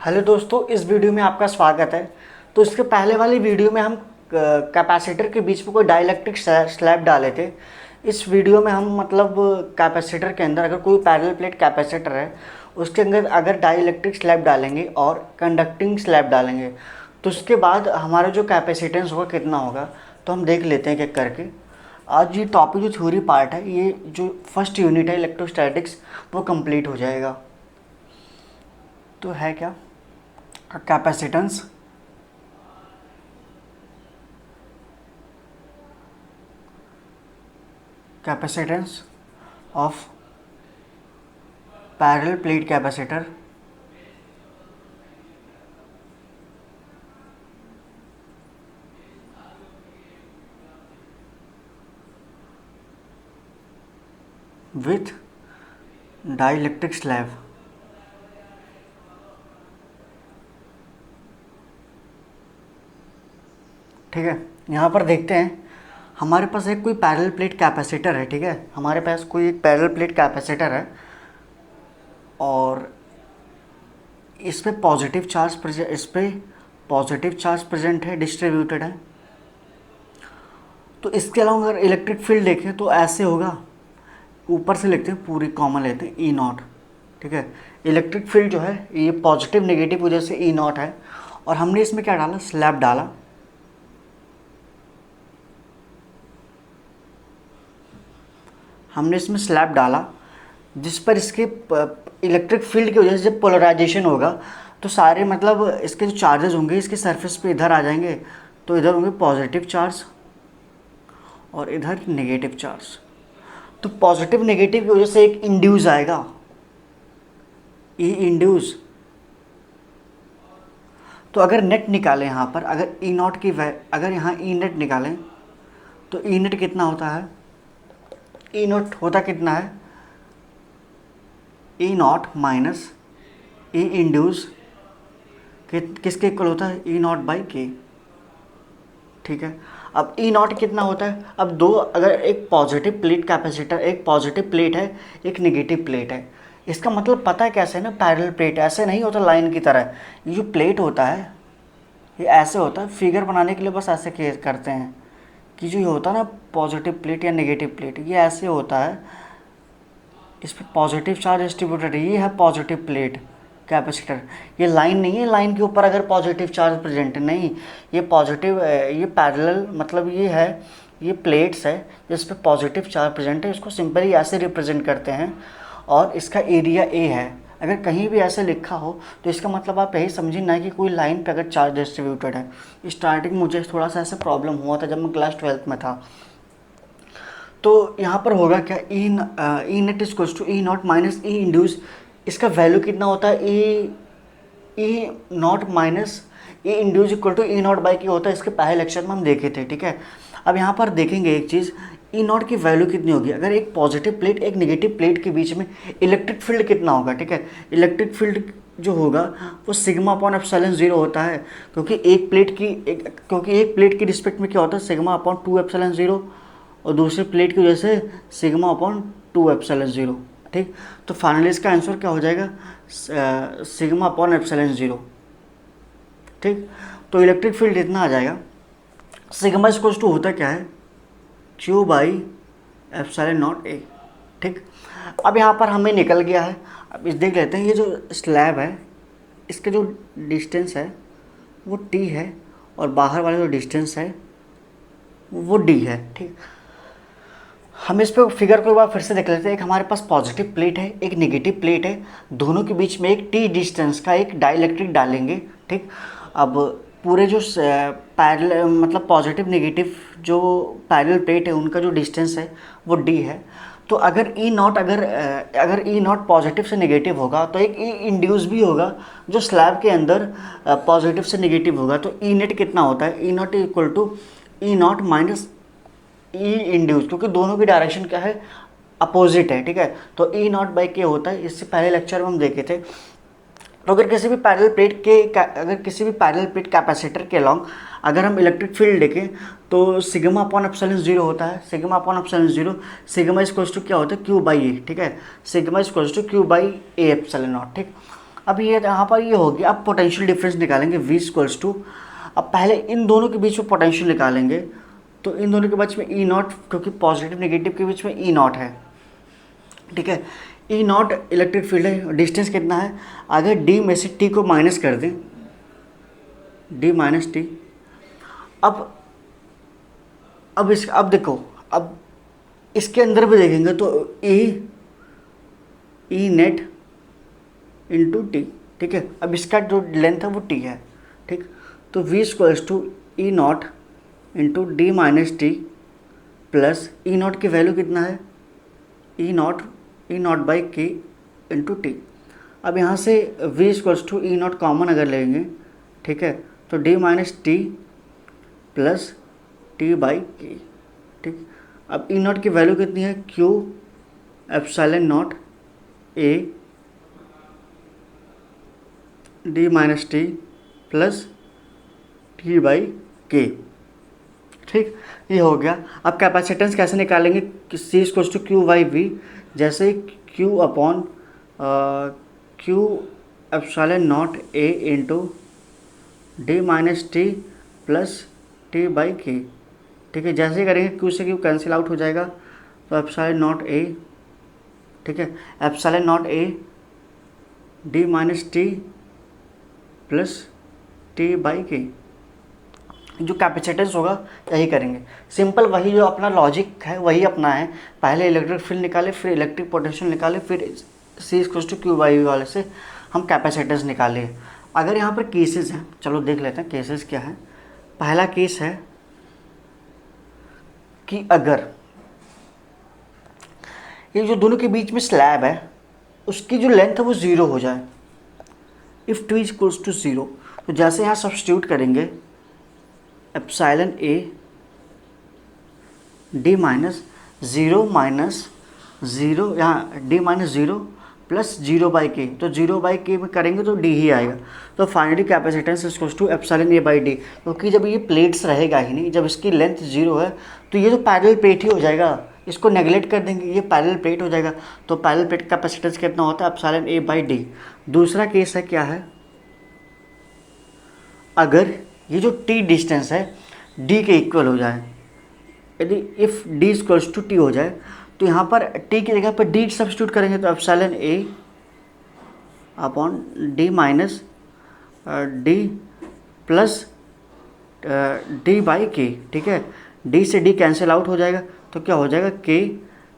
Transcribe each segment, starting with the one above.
Hello दोस्तों, इस video में आपका स्वागत है। तो इसके पहले वाली वीडियो में हम कैपेसिटर के बीच में कोई डाइलेक्ट्रिक स्लैब डाले थे। इस वीडियो में हम मतलब कैपेसिटर के अंदर अगर कोई पैरेलल प्लेट कैपेसिटर है उसके अंदर अगर डाइलेक्ट्रिक स्लैब डालेंगे और कंडक्टिंग स्लैब डालेंगे तो उसके बाद हमारा जो कैपेसिटेंस होगा कितना होगा, तो हम देख लेते हैं एक एक करके। आज ये टॉपिक जो थ्योरी पार्ट है, ये जो फर्स्ट यूनिट है इलेक्ट्रोस्टैटिक्स, वो कंप्लीट हो जाएगा। तो है क्या capacitance capacitance of parallel plate capacitor with dielectric slab. ठीक है, यहाँ पर देखते हैं हमारे पास एक कोई पैरेलल प्लेट कैपेसिटर है। ठीक है, हमारे पास कोई एक पैरेलल प्लेट कैपेसिटर है और इस पे पॉजिटिव चार्ज प्रेजेंट है, डिस्ट्रीब्यूटेड है। तो इसके अलावा अगर इलेक्ट्रिक फील्ड देखें तो ऐसे होगा, ऊपर से लिखते हैं, पूरी कॉमन लेते हैं, ई नॉट। ठीक है, इलेक्ट्रिक फील्ड जो है ये पॉजिटिव नेगेटिव वजह से ई नॉट है। और हमने इसमें क्या डाला, स्लैब डाला। हमने इसमें स्लैब डाला जिस पर इसके इलेक्ट्रिक फील्ड की वजह से जब पोलराइजेशन होगा तो सारे मतलब इसके जो चार्जेस होंगे इसके सरफेस पे इधर आ जाएंगे। तो इधर होंगे पॉजिटिव चार्ज और इधर नेगेटिव चार्ज। तो पॉजिटिव नेगेटिव की वजह से एक इंड्यूस आएगा, ई इंड्यूस। तो अगर नेट निकालें यहाँ पर, अगर ई नॉट की अगर यहाँ ई नेट निकालें तो ई नेट कितना होता है, ई नॉट होता कितना है, E naught minus E induce किसके इक्वल होता है, ई नॉट बाई के। ठीक है, अब ई नॉट कितना होता है, अब दो, अगर एक पॉजिटिव प्लेट कैपेसिटर, एक पॉजिटिव प्लेट है एक नेगेटिव प्लेट है, इसका मतलब पता है कैसे ना, पैरेलल प्लेट ऐसे नहीं होता लाइन की तरह। ये जो प्लेट होता है ये ऐसे होता है, फिगर बनाने के लिए बस ऐसे करते हैं कि जो ये होता है ना पॉजिटिव प्लेट या नेगेटिव प्लेट, ये ऐसे होता है, इस पर पॉजिटिव चार्ज डिस्ट्रीब्यूटेड है, ये है पॉजिटिव प्लेट कैपेसिटर। ये लाइन नहीं है, लाइन के ऊपर अगर पॉजिटिव चार्ज प्रेजेंट है, नहीं, ये पॉजिटिव, ये पैरेलल मतलब ये है, ये प्लेट्स है जिस पे पॉजिटिव चार्ज प्रेजेंट है, इसको सिंपली ऐसे रिप्रेजेंट करते हैं। और इसका एरिया ए है। अगर कहीं भी ऐसे लिखा हो तो इसका मतलब आप यही समझिए ना कि कोई लाइन पे अगर चार्ज डिस्ट्रीब्यूटेड है। स्टार्टिंग मुझे थोड़ा सा ऐसे प्रॉब्लम हुआ था जब मैं क्लास 12th में था। तो यहाँ पर होगा क्या, E net is to E naught minus E induced. इसका वैल्यू कितना होता है, E naught minus E induced equal to E naught by K होता है। इसके पहले लेक्चर में हम देखे थे। ठीक है, अब यहाँ पर देखेंगे एक चीज़, ई नॉट की वैल्यू कितनी होगी अगर एक पॉजिटिव प्लेट एक नेगेटिव प्लेट के बीच में, इलेक्ट्रिक फील्ड कितना होगा। ठीक है, इलेक्ट्रिक फील्ड जो होगा वो सिग्मा अपॉन एप्सिलॉन 0 होता है, क्योंकि एक प्लेट की रिस्पेक्ट में क्या होता है, सिग्मा अपॉन 2 एप्सिलॉन 0, और दूसरी प्लेट की वजह से सिग्मा अपॉन 2 एप्सिलॉन 0। ठीक, तो फाइनली इसका आंसर क्या हो जाएगा, सिग्मा अपॉन एप्सिलॉन 0। ठीक, तो इलेक्ट्रिक फील्ड इतना आ जाएगा। सिग्मा इक्वल्स टू होता क्या है, क्यू बाई एप्सिलॉन नॉट ए। ठीक, अब यहाँ पर हमें निकल गया है। अब इस देख लेते हैं, ये जो स्लैब है इसका जो डिस्टेंस है वो टी है और बाहर वाला जो डिस्टेंस है वो डी है। ठीक, हम इस पे फिगर को एक बार फिर से देख लेते हैं। एक हमारे पास पॉजिटिव प्लेट है, एक नेगेटिव प्लेट है, दोनों के बीच में एक टी डिस्टेंस का एक डाइलेक्ट्रिक डालेंगे। ठीक, अब पूरे जो पैरेलल मतलब पॉजिटिव नेगेटिव जो पैरेलल प्लेट है उनका जो डिस्टेंस है वो डी है। तो अगर ई नॉट अगर ई नॉट पॉजिटिव से नेगेटिव होगा तो एक ई इंड्यूस भी होगा जो स्लैब के अंदर पॉजिटिव से नेगेटिव होगा। तो ई नेट कितना होता है, E naught equal to E naught minus E induced, क्योंकि दोनों की डायरेक्शन क्या है, अपोजिट है। ठीक है, तो ई नॉट बाई के होता है, इससे पहले लेक्चर में हम देखे थे। तो अगर किसी भी पैरेलल प्लेट कैपेसिटर के अलॉन्ग अगर हम इलेक्ट्रिक फील्ड देखें तो सिग्मा अपॉन एप्सिलॉन 0 होता है। Sigma upon epsilon 0, sigma equals to क्या होता है, क्यू बाई ए। ठीक है, sigma equals to Q by A epsilon naught. ठीक, अब ये यहाँ पर ये हो गया। अब पोटेंशियल डिफरेंस निकालेंगे v इक्वल्स टू, अब पहले इन दोनों के बीच में पोटेंशियल निकालेंगे, तो इन दोनों के बीच में ई नॉट, क्योंकि पॉजिटिव नेगेटिव के बीच में ई नॉट है, ठीक है। ई नॉट इलेक्ट्रिक फील्ड है, डिस्टेंस कितना है, अगर डी में से टी को माइनस कर दें, डी माइनस टी, अब देखो, अब इसके अंदर भी देखेंगे तो ई नेट इंटू टी, ठीक है। अब इसका जो लेंथ है वो टी है, ठीक। तो v equals to E naught into D minus T plus E naught की वैल्यू कितना है, E naught by K into T. अब यहाँ से v equals to E naught common अगर लेंगे, ठीक है, तो D minus T plus T by K, ठीक। अब ई नॉट की वैल्यू कितनी है, Q epsilon naught A D minus T plus T by K, ठीक। ये हो गया। अब कैपेसिटेंस कैसे निकालेंगे, C equals to Q by V, जैसे Q upon Q epsilon naught A into D minus T plus T by K, ठीक है। जैसे ही करेंगे क्यू से क्यू कैंसिल आउट हो जाएगा, तो एप्सिलॉन नॉट ए, ठीक है, epsilon naught A D minus T plus T by के, जो कैपेसिटेंस होगा यही करेंगे। सिंपल वही जो अपना लॉजिक है वही अपना है, पहले इलेक्ट्रिक फील्ड निकाले, फिर इलेक्ट्रिक पोटेंशियल निकाले, फिर सी इक्वल्स टू क्यू बाई वाले से हम कैपेसिटेंस निकाले। अगर यहाँ पर केसेस हैं, चलो देख लेते हैं केसेस क्या है। पहला केस है कि अगर ये जो दोनों के बीच में स्लैब है उसकी जो लेंथ है वो ज़ीरो हो जाए, if two equals to zero, तो जैसे यहाँ सब्स्टिट्यूट करेंगे epsilon A D minus zero यहाँ D minus zero plus zero by K, तो जीरो बाई के में करेंगे तो डी ही आएगा। तो finally capacitance equals to epsilon A by D, क्योंकि जब ये प्लेट्स रहेगा ही नहीं, जब इसकी लेंथ ज़ीरो है तो ये तो पैरेलल प्लेट ही हो जाएगा, इसको नेगलेक्ट कर देंगे, ये पैरेलल प्लेट हो जाएगा। तो पैरेलल प्लेट का कैपेसिटेंस कितना होता है, एप्सिलॉन ए बाई डी। दूसरा केस है क्या है, अगर ये जो टी डिस्टेंस है डी के इक्वल हो जाए, यदि if D equals to T हो जाए, तो यहाँ पर टी की जगह पर डी सब्स्टिट्यूट करेंगे, तो epsilon A upon D minus D plus D by K, ठीक है। डी से डी कैंसिल आउट हो जाएगा, तो क्या हो जाएगा, के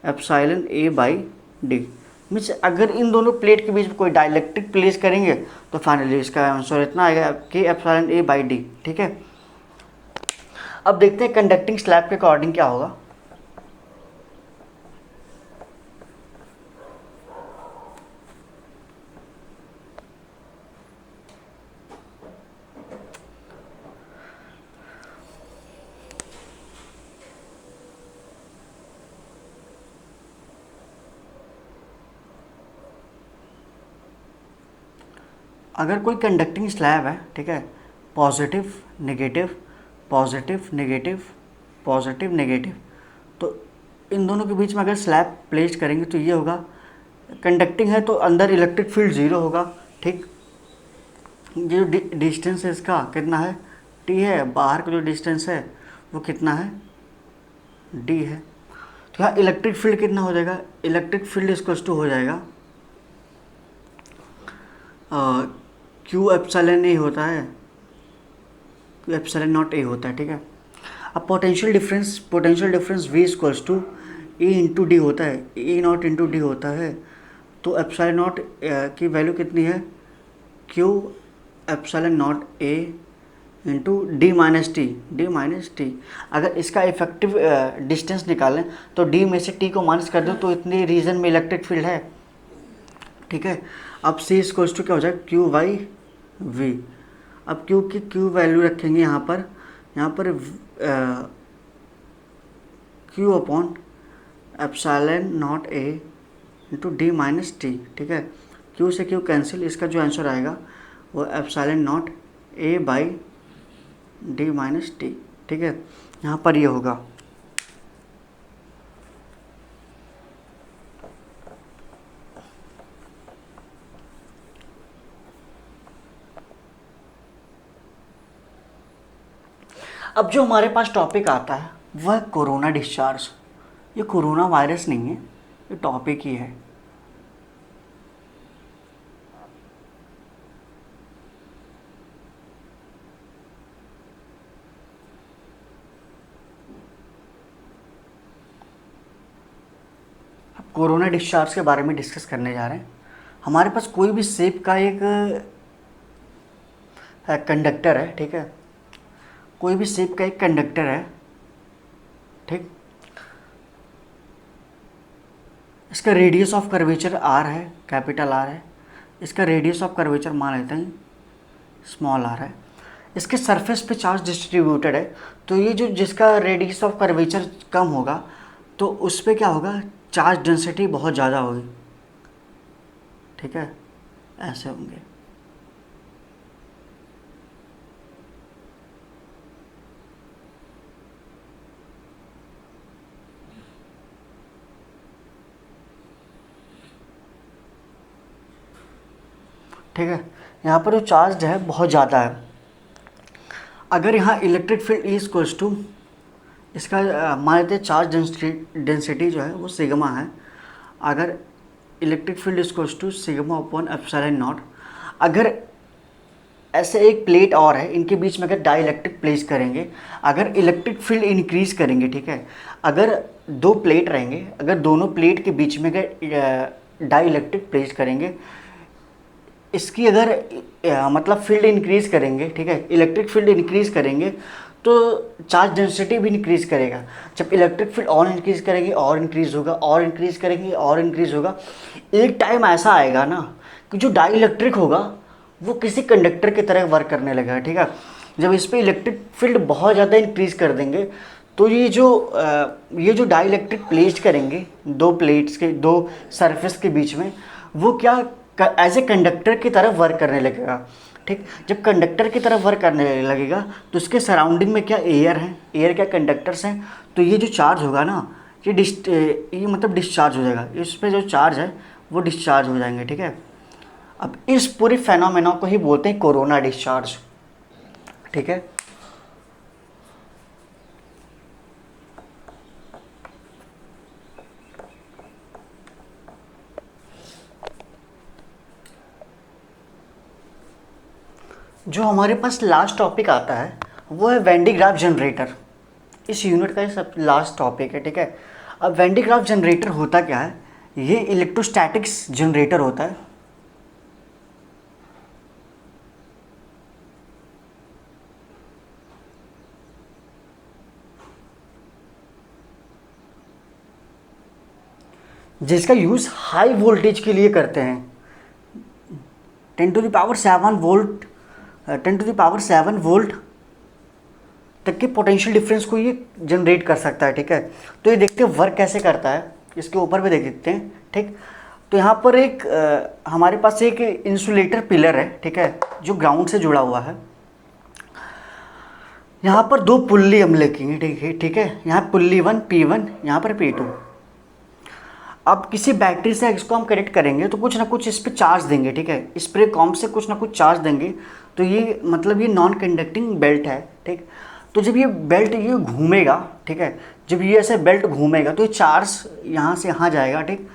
epsilon A by D. Means अगर इन दोनों प्लेट के बीच में कोई डाइलेक्ट्रिक प्लेस करेंगे तो फाइनली इसका आंसर इतना आएगा, के एप्सिलॉन ए बाई डी, ठीक है। अब देखते हैं कंडक्टिंग स्लैब के अकॉर्डिंग क्या होगा। अगर कोई कंडक्टिंग स्लैब है, ठीक है, positive negative positive negative positive negative, तो इन दोनों के बीच में अगर स्लैब प्लेस करेंगे तो ये होगा, कंडक्टिंग है तो अंदर इलेक्ट्रिक फील्ड ज़ीरो होगा, ठीक। ये जो डिस्टेंस है इसका कितना है, टी है, बाहर का जो डिस्टेंस है वो कितना है, डी है। तो यहाँ इलेक्ट्रिक फील्ड कितना हो जाएगा, इलेक्ट्रिक फील्ड इक्वल्स टू हो जाएगा क्यू एप्सिलॉन ए होता है, क्यू एप्सिलॉन नॉट ए होता है, ठीक है। अब potential difference v equals to A into D होता है, ए नॉट इंटू डी होता है। तो एप्सिलॉन नॉट की वैल्यू कितनी है, Q epsilon naught A into D minus T. अगर इसका इफेक्टिव डिस्टेंस निकालें तो डी में से टी को माइनस कर दो, तो इतने रीजन में इलेक्ट्रिक फील्ड है, ठीक है। अब सी इक्वल्स टू क्या हो जाएगा, क्यू बाई वी। अब क्यू की क्यू वैल्यू रखेंगे यहाँ पर Q upon epsilon naught A into D minus T, ठीक है। क्यू से क्यू कैंसिल, इसका जो आंसर आएगा वो epsilon naught A by D minus T, ठीक है। यहाँ पर ये होगा। अब जो हमारे पास टॉपिक आता है वह कोरोना डिस्चार्ज। ये कोरोना वायरस नहीं है, ये टॉपिक ही है। अब कोरोना डिस्चार्ज के बारे में डिस्कस करने जा रहे हैं। हमारे पास कोई भी शेप का एक कंडक्टर है, ठीक है, कोई भी शेप का एक कंडक्टर है, ठीक। इसका रेडियस ऑफ कर्वेचर आर है, कैपिटल आर है। इसका रेडियस ऑफ कर्वेचर मान लेते हैं स्मॉल आर है। इसके सरफेस पे चार्ज डिस्ट्रीब्यूटेड है, तो ये जो जिसका रेडियस ऑफ कर्वेचर कम होगा तो उस पर क्या होगा, चार्ज डेंसिटी बहुत ज़्यादा होगी, ठीक है, ऐसे होंगे। ठीक है, यहाँ पर जो चार्ज है बहुत ज़्यादा है। अगर यहाँ electric field is equals to, इसका मान लेते हैं चार्ज डेंसिटी जो है वो सिग्मा है। अगर electric field is equals to sigma upon epsilon naught, अगर ऐसे एक प्लेट और है, इनके बीच में अगर डाई इलेक्ट्रिक प्लेस करेंगे, अगर इलेक्ट्रिक फील्ड इंक्रीज करेंगे, ठीक है, अगर दो प्लेट रहेंगे, अगर दोनों प्लेट के बीच में अगर डाई इलेक्ट्रिक प्लेस करेंगे, इसकी अगर मतलब फील्ड इंक्रीज़ करेंगे, ठीक है, इलेक्ट्रिक फील्ड इंक्रीज़ करेंगे तो चार्ज डेंसिटी भी इंक्रीज़ करेगा। जब इलेक्ट्रिक फील्ड और इंक्रीज़ करेंगे और इंक्रीज़ होगा, और इंक्रीज़ करेंगे और इंक्रीज़ होगा, एक टाइम ऐसा आएगा ना कि जो डाई इलेक्ट्रिक होगा वो किसी कंडक्टर की तरह वर्क करने लगेगा, ठीक है। जब इस पर इलेक्ट्रिक फील्ड बहुत ज़्यादा इंक्रीज़ कर देंगे तो ये जो डाई इलेक्ट्रिक प्लेस करेंगे दो प्लेट्स के, दो सरफेस के बीच में, वो क्या एज ए कंडक्टर की तरह वर्क करने लगेगा, ठीक। जब कंडक्टर की तरह वर्क करने लगेगा तो उसके सराउंडिंग में क्या एयर है, एयर क्या कंडक्टर्स हैं, तो ये जो चार्ज होगा ना ये मतलब डिस्चार्ज हो जाएगा, इस पर जो चार्ज है वो डिस्चार्ज हो जाएंगे, ठीक है। अब इस पूरे फेनोमेना को ही बोलते हैं कोरोना डिस्चार्ज, ठीक है। जो हमारे पास लास्ट टॉपिक आता है वो है वैन डी ग्राफ जनरेटर। इस यूनिट का ये सब लास्ट टॉपिक है, ठीक है। अब वैन डी ग्राफ जनरेटर होता क्या है, ये इलेक्ट्रोस्टैटिक्स जनरेटर होता है। जिसका यूज़ हाई वोल्टेज के लिए करते हैं। 10⁻7 वोल्ट तक के पोटेंशियल डिफरेंस को ये जनरेट कर सकता है, ठीक है। तो ये देखते हैं वर्क कैसे करता है, इसके ऊपर भी देख सकते हैं, ठीक। तो यहाँ पर एक हमारे पास एक इंसुलेटर पिलर है, ठीक है, जो ग्राउंड से जुड़ा हुआ है। यहाँ पर दो पुल्ली हम लिखेंगे, ठीक है, यहाँ पुल्ली 1 P1, यहाँ पर P2। अब किसी बैटरी से इसको हम कनेक्ट करेंगे तो कुछ ना कुछ इस पर चार्ज देंगे, ठीक है, इस पर कॉम से कुछ ना कुछ चार्ज देंगे, तो ये मतलब ये नॉन कंडक्टिंग बेल्ट है, ठीक। तो जब ये बेल्ट ये घूमेगा, ठीक है, जब ये ऐसे बेल्ट घूमेगा तो ये चार्ज यहाँ से यहाँ जाएगा, ठीक।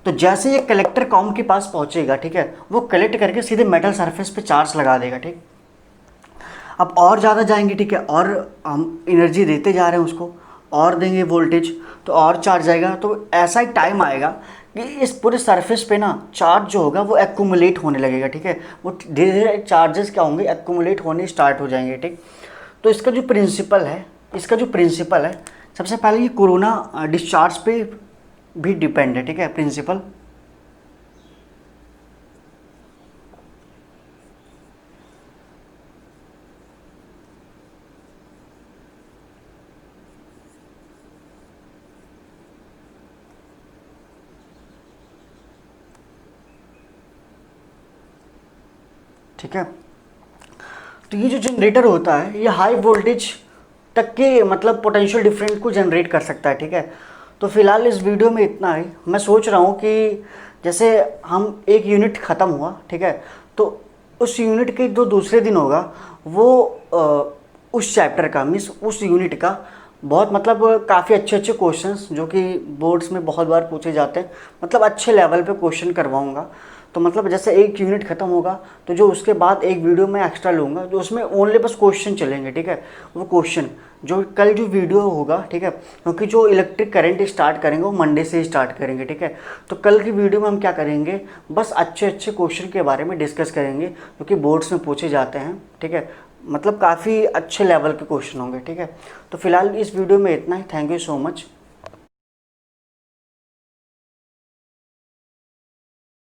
तो जैसे ये कलेक्टर कॉम के पास पहुँचेगा, ठीक है, वो कलेक्ट करके सीधे मेटल सरफेस पे चार्ज लगा देगा, ठीक। अब और ज़्यादा जाएंगे, ठीक है, और हम एनर्जी देते जा रहे हैं उसको, और देंगे वोल्टेज तो और चार्ज आएगा। तो ऐसा एक टाइम आएगा कि इस पूरे सरफेस पे ना चार्ज जो होगा वो एक्यूमुलेट होने लगेगा, ठीक है, वो धीरे धीरे चार्जेस क्या होंगे, एक्यूमुलेट होने स्टार्ट हो जाएंगे, ठीक। तो इसका जो प्रिंसिपल है, सबसे पहले ये कोरोना डिस्चार्ज पे भी डिपेंड है, ठीक है, प्रिंसिपल। ठीक है, तो ये जो जनरेटर होता है ये हाई वोल्टेज तक के मतलब पोटेंशियल डिफरेंस को जनरेट कर सकता है, ठीक है। तो फिलहाल इस वीडियो में इतना ही। मैं सोच रहा हूँ कि जैसे हम एक यूनिट ख़त्म हुआ, ठीक है, तो उस यूनिट के जो दूसरे दिन होगा वो उस चैप्टर का, मीन्स उस यूनिट का बहुत मतलब काफ़ी अच्छे अच्छे क्वेश्चंस जो कि बोर्ड्स में बहुत बार पूछे जाते हैं, मतलब अच्छे लेवल पे क्वेश्चन करवाऊंगा। तो मतलब जैसे एक यूनिट ख़त्म होगा तो जो उसके बाद एक वीडियो मैं एक्स्ट्रा लूँगा जो उसमें ओनली बस क्वेश्चन चलेंगे, ठीक है। वो क्वेश्चन जो कल जो वीडियो होगा, ठीक है, क्योंकि जो इलेक्ट्रिक करंट स्टार्ट करेंगे वो मंडे से ही स्टार्ट करेंगे, ठीक है। तो कल की वीडियो में हम क्या करेंगे, बस अच्छे अच्छे क्वेश्चन के बारे में डिस्कस करेंगे जो कि बोर्ड्स में पूछे जाते हैं, ठीक है। मतलब काफ़ी अच्छे लेवल के क्वेश्चन होंगे, ठीक है। तो फिलहाल इस वीडियो में इतना ही। Thank you so much.